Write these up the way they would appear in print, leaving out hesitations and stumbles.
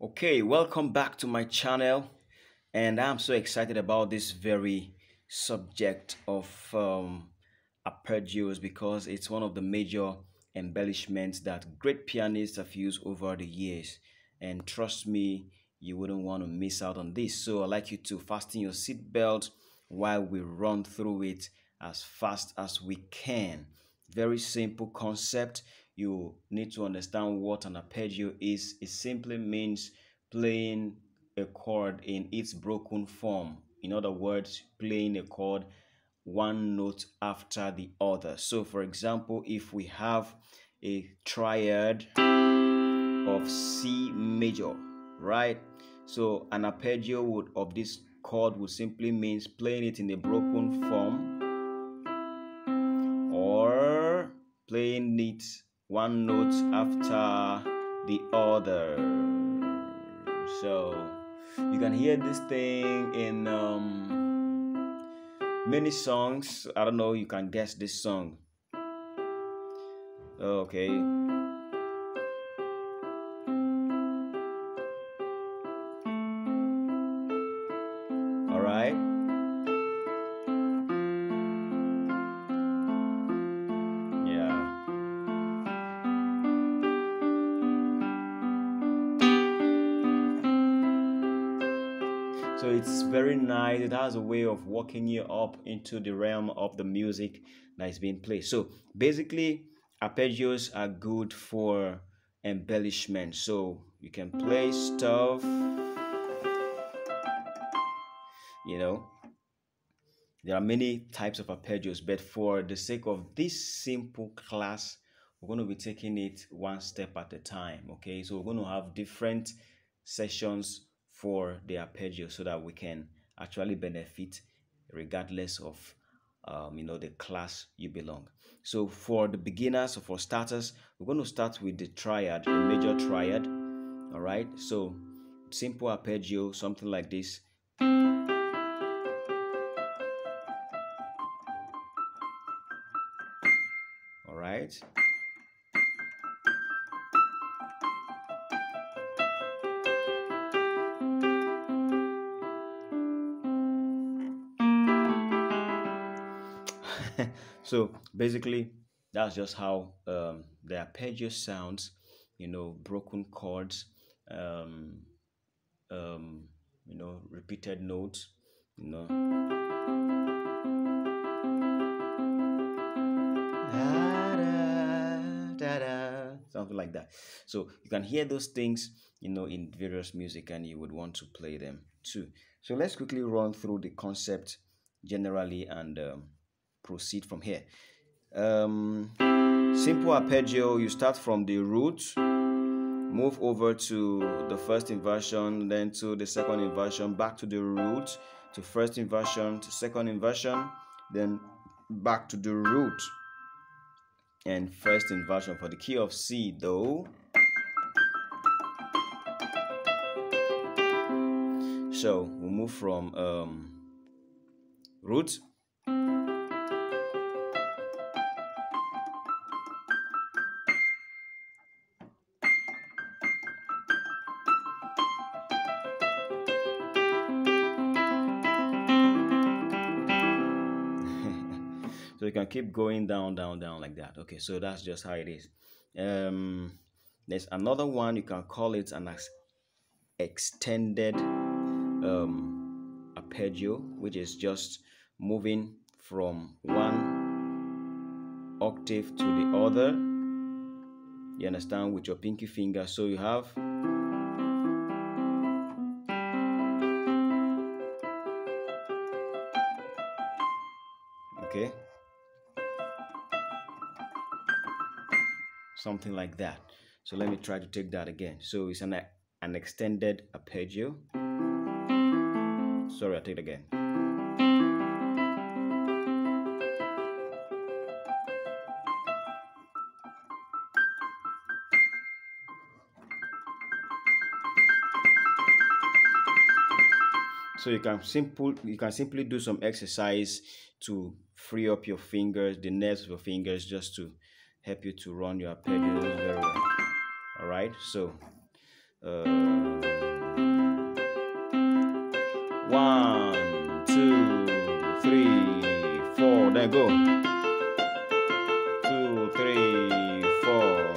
Okay, welcome back to my channel, and I'm so excited about this very subject of arpeggios because it's one of the major embellishments that great pianists have used over the years. And trust me, you wouldn't want to miss out on this. So I'd like you to fasten your seatbelt while we run through it as fast as we can. Very simple concept. You need to understand what an arpeggio is. It simply means playing a chord in its broken form. In other words, playing a chord one note after the other. So, for example, if we have a triad of C major, right? So, an arpeggio of this chord would simply means playing it in a broken form or playing it one note after the other. So you can hear this thing in many songs. I don't know, you can guess this song. Okay. All right. Yeah. So it's very nice. It has a way of walking you up into the realm of the music that is being played. So basically, arpeggios are good for embellishment. So you can play stuff, you know. There are many types of arpeggios, but for the sake of this simple class, we're going to be taking it one step at a time. Okay, so we're going to have different sessions for the arpeggio so that we can actually benefit regardless of the class you belong. So for the beginners or for starters, we're going to start with the triad, the major triad. All right, so simple arpeggio, something like this. All right. So basically, that's just how the arpeggio sounds. Broken chords, um, repeated notes. You know, something like that. So you can hear those things, in various music, and you would want to play them too. So let's quickly run through the concept generally and proceed from here. Simple arpeggio, you start from the root, move over to the first inversion, then to the second inversion, back to the root, to first inversion, to second inversion, then back to the root and first inversion. For the key of C though, so we'll move from root so you can keep going down like that. Okay, so that's just how it is. There's another one, you can call it an extended arpeggio, which is just moving from one octave to the other, you understand, with your pinky finger. So you have okay, something like that. So let me try to take that again. So it's an extended arpeggio. Sorry, I'll take it again. So you can simply do some exercise to free up your fingers, the nerves of your fingers, just to help you to run your arpeggios very well. All right, so then go. 2, 3, 4.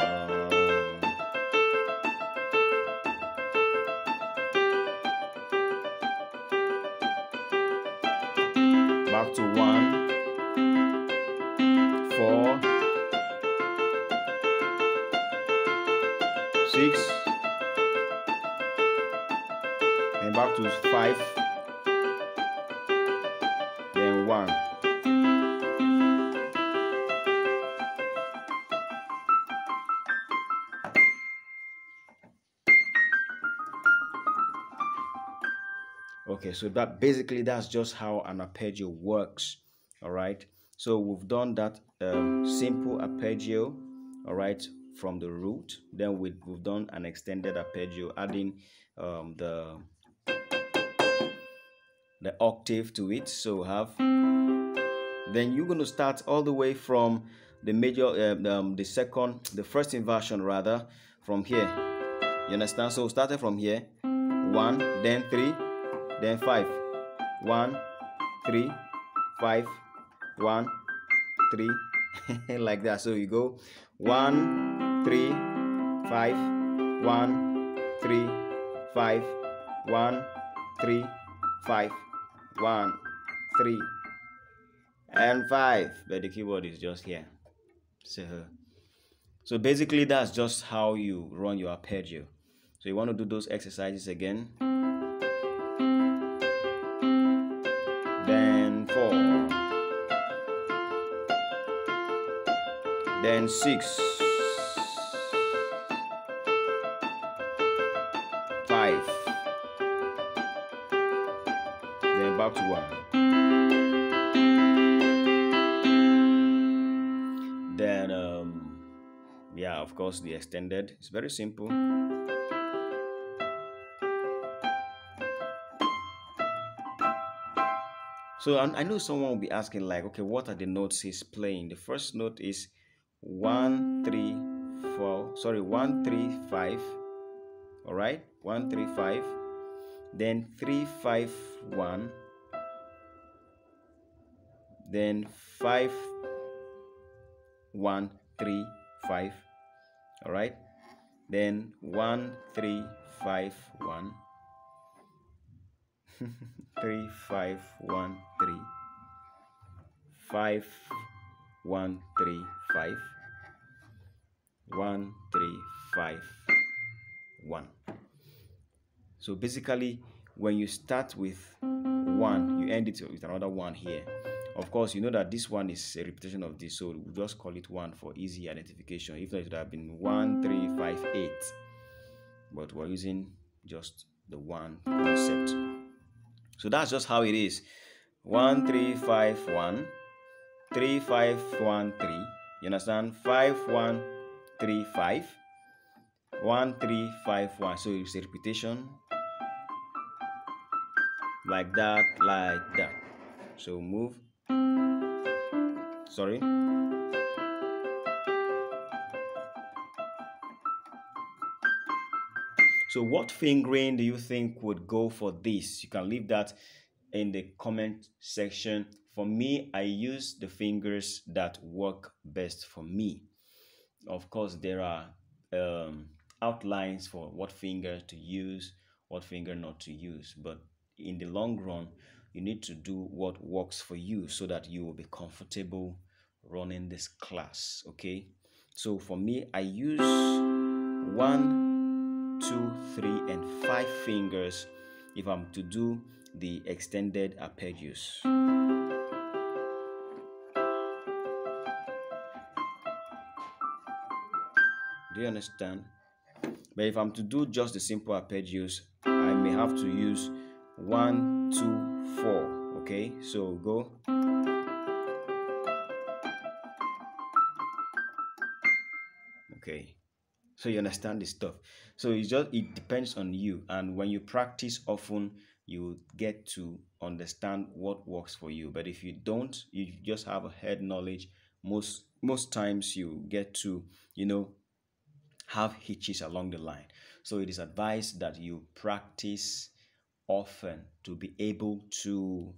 Back to 1, 4, 6, then back to 5, then 1. Okay, so that basically that's just how an arpeggio works. All right, so we've done that simple arpeggio, all right, from the root. Then we've done an extended arpeggio, adding the octave to it. So have, then you're going to start all the way from the major, the first inversion rather, from here. You understand? So starting from here, 1, then 3, then 5, 1, 3, 5, 1, 3, like that. So you go 1, 3, 5, 1, 3, 5, 1, 3, 5, 1, 3, and 5. But the keyboard is just here. So basically that's just how you run your arpeggio. So you want to do those exercises again. Then 4, then 6, 5, then back to 1. Then yeah, of course the extended. It's very simple. So I know someone will be asking like, okay, what are the notes he's playing? The first note is 1, 3, 4, sorry, 1, 3, 5. All right, 1, 3, 5. Then 3, 5, 1. Then 5, 1, 3, 5. All right. Then 1, 3, 5, 1. 3, 5, 1, 3. 5, 1, 3, 5. 1, 3, 5, 1. So basically, when you start with 1, you end it with another 1 here. Of course, you know that this one is a repetition of this, so we'll just call it 1 for easy identification. If not, it would have been 1, 3, 5, 8. But we're using just the 1 concept. So that's just how it is. 1, 3, 5, 1. 3, 5, 1, 3. You understand? 5, 1, 3, 5. 1, 3, 5, 1. So it's a repetition. Like that, like that. So move. Sorry. So what fingering do you think would go for this? You can leave that in the comment section. For me, I use the fingers that work best for me. Of course, there are outlines for what finger to use, what finger not to use. But in the long run, you need to do what works for you so that you will be comfortable running this class. Okay. So for me, I use 1, 2, 3, and 5 fingers if I'm to do the extended arpeggios. Do you understand? But if I'm to do just the simple arpeggios, I may have to use 1, 2, 4. Okay, so go. Okay, so you understand this stuff. So it depends on you, and when you practice often, you get to understand what works for you. But if you don't, you just have a head knowledge, most times you get to have hitches along the line. So it is advised that you practice often to be able to